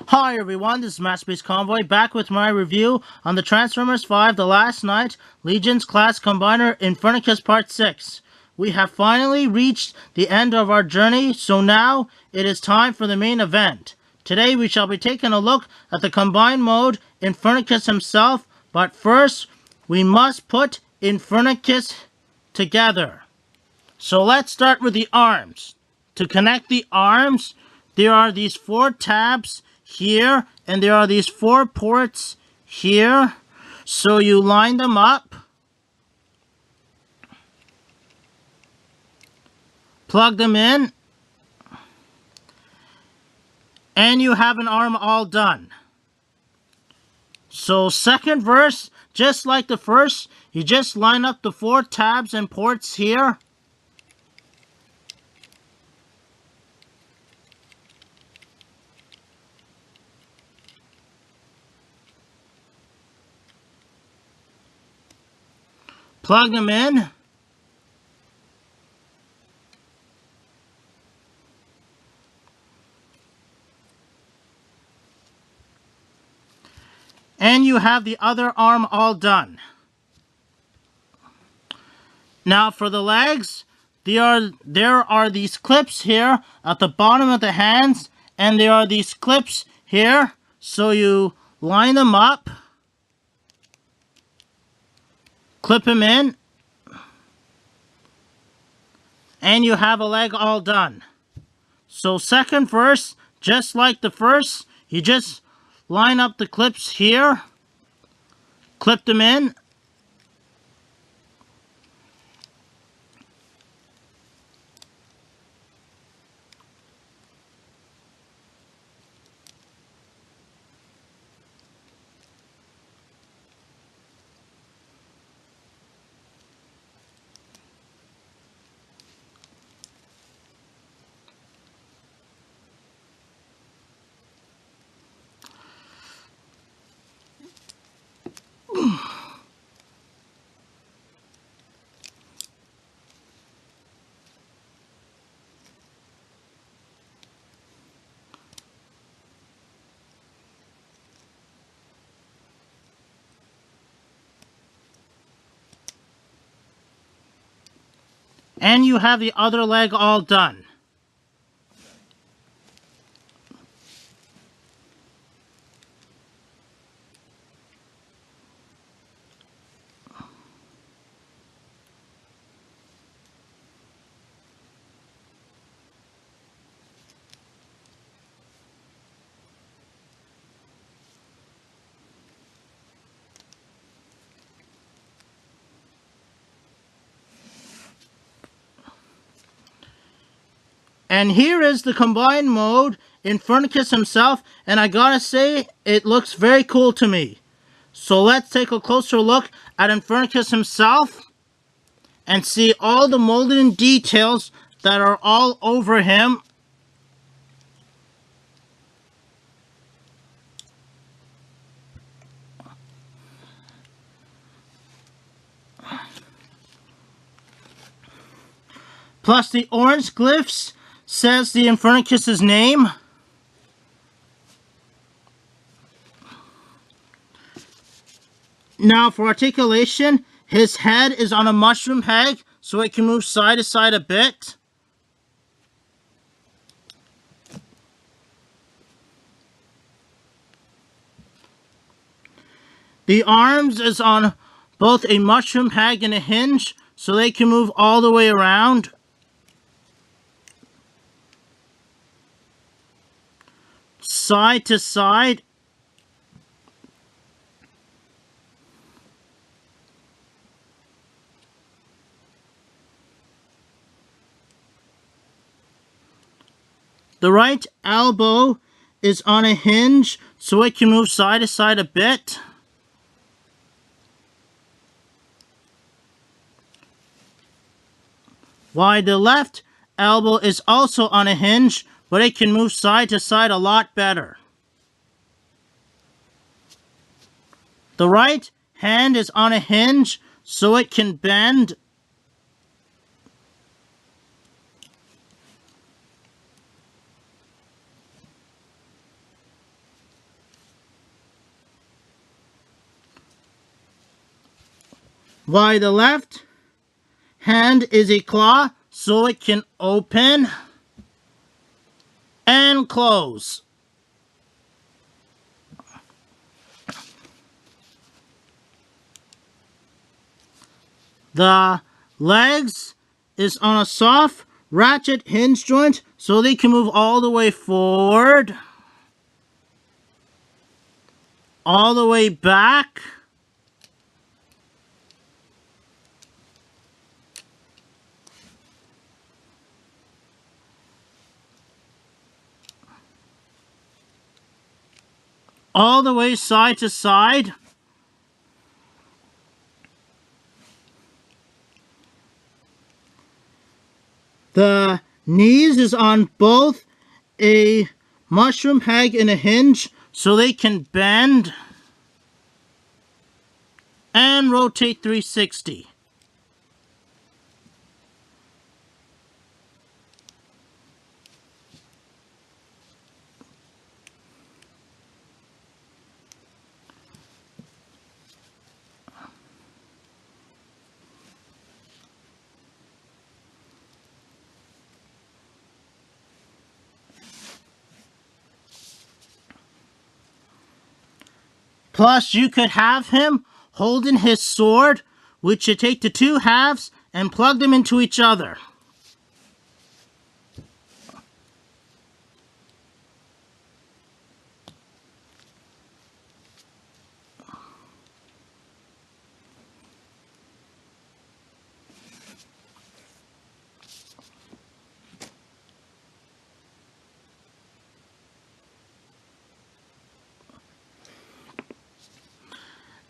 Hi everyone, this is Masterpiece Convoy back with my review on the Transformers 5 The Last Night Legion's Class Combiner Infernocus Part 6. We have finally reached the end of our journey, so now it is time for the main event. Today we shall be taking a look at the Combine mode Infernocus himself, but first we must put Infernocus together. So let's start with the arms. To connect the arms, there are these 4 tabs here, and there are these 4 ports here. So you line them up, plug them in, and you have an arm all done. So second verse, just like the first, you just line up the 4 tabs and ports here. Plug them in. And you have the other arm all done. Now for the legs, there are these clips here at the bottom of the hands, and there are these clips here. So you line them up, clip them in, and you have a leg all done. So second verse, just like the first, you just line up the clips here, clip them in, and you have the other leg all done. And here is the Combine mode Infernocus himself, and I gotta say, it looks very cool to me. So let's take a closer look at Infernocus himself and see all the molding details that are all over him. Plus the orange glyphs says the Infernocus' name. Now for articulation, his head is on a mushroom head, so it can move side to side a bit. The arms is on both a mushroom head and a hinge, so they can move all the way around. Side to side. The right elbow is on a hinge, so it can move side to side a bit. While the left elbow is also on a hinge, but it can move side to side a lot better. The right hand is on a hinge, so it can bend. while the left hand is a claw, so it can open and close. The legs is on a soft ratchet hinge joint, so they can move all the way forward, all the way back, all the way side to side. The knees is on both a mushroom peg and a hinge, so they can bend and rotate 360. Plus, you could have him holding his sword, which you take the two halves and plug them into each other.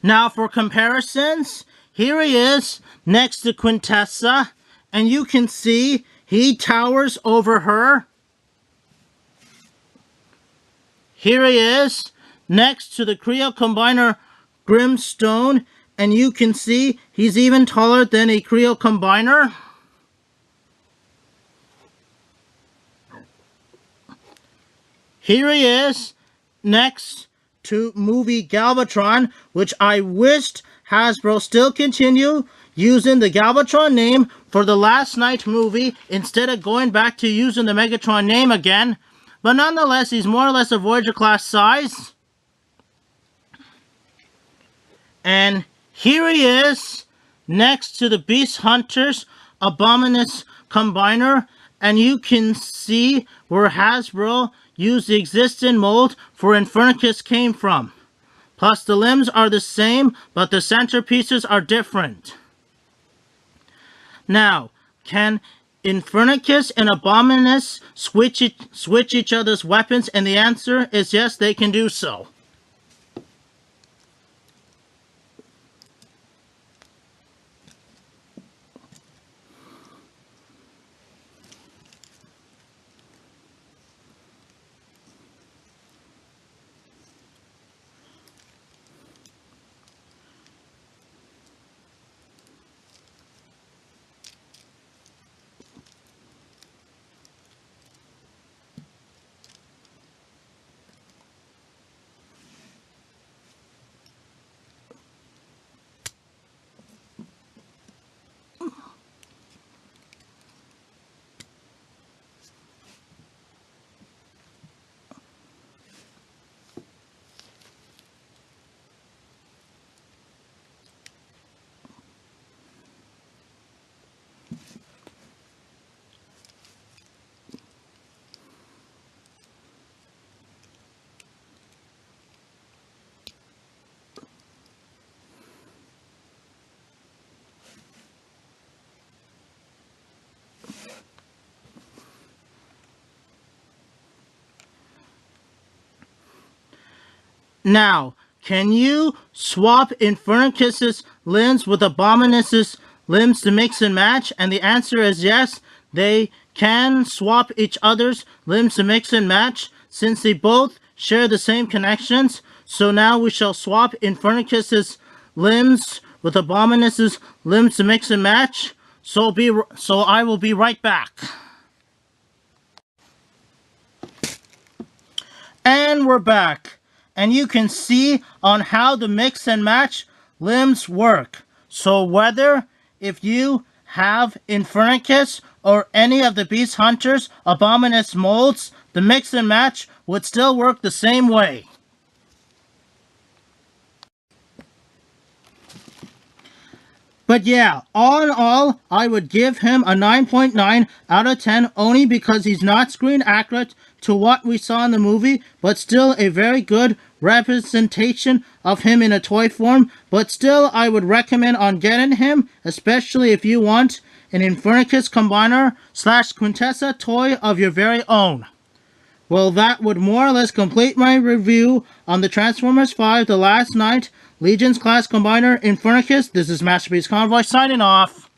Now for comparisons, here he is next to Quintessa, and you can see he towers over her. Here he is next to the Creo Combiner Grimstone, and you can see he's even taller than a Creo Combiner. Here he is next to movie Galvatron, which I wished Hasbro still continue using the Galvatron name for the Last Night movie instead of going back to using the Megatron name again. But nonetheless, he's more or less a Voyager class size. And here he is next to the Beast Hunters Abominus Combiner, and you can see where Hasbro used the existing mold for Infernocus came from. Plus the limbs are the same, but the centerpieces are different. Now, can Infernocus and Abominus switch each other's weapons? And the answer is yes, they can do so. Now, can you swap Infernocus's limbs with Abominus's limbs to mix and match? And the answer is yes, they can swap each other's limbs to mix and match since they both share the same connections. So now we shall swap Infernocus's limbs with Abominus's limbs to mix and match. So I will be right back. And we're back. And you can see on how the mix and match limbs work. So whether if you have Infernocus or any of the Beast Hunters Abominus molds, the mix and match would still work the same way. But yeah, all in all, I would give him a 9.9 out of 10 only because he's not screen accurate to what we saw in the movie, but still a very good representation of him in a toy form. But still, I would recommend on getting him, especially if you want an Infernocus Combiner / Quintessa toy of your very own. Well, that would more or less complete my review on the Transformers 5 The Last Night Legion's Class Combiner Infernocus. This is Masterpiece Convoy signing off.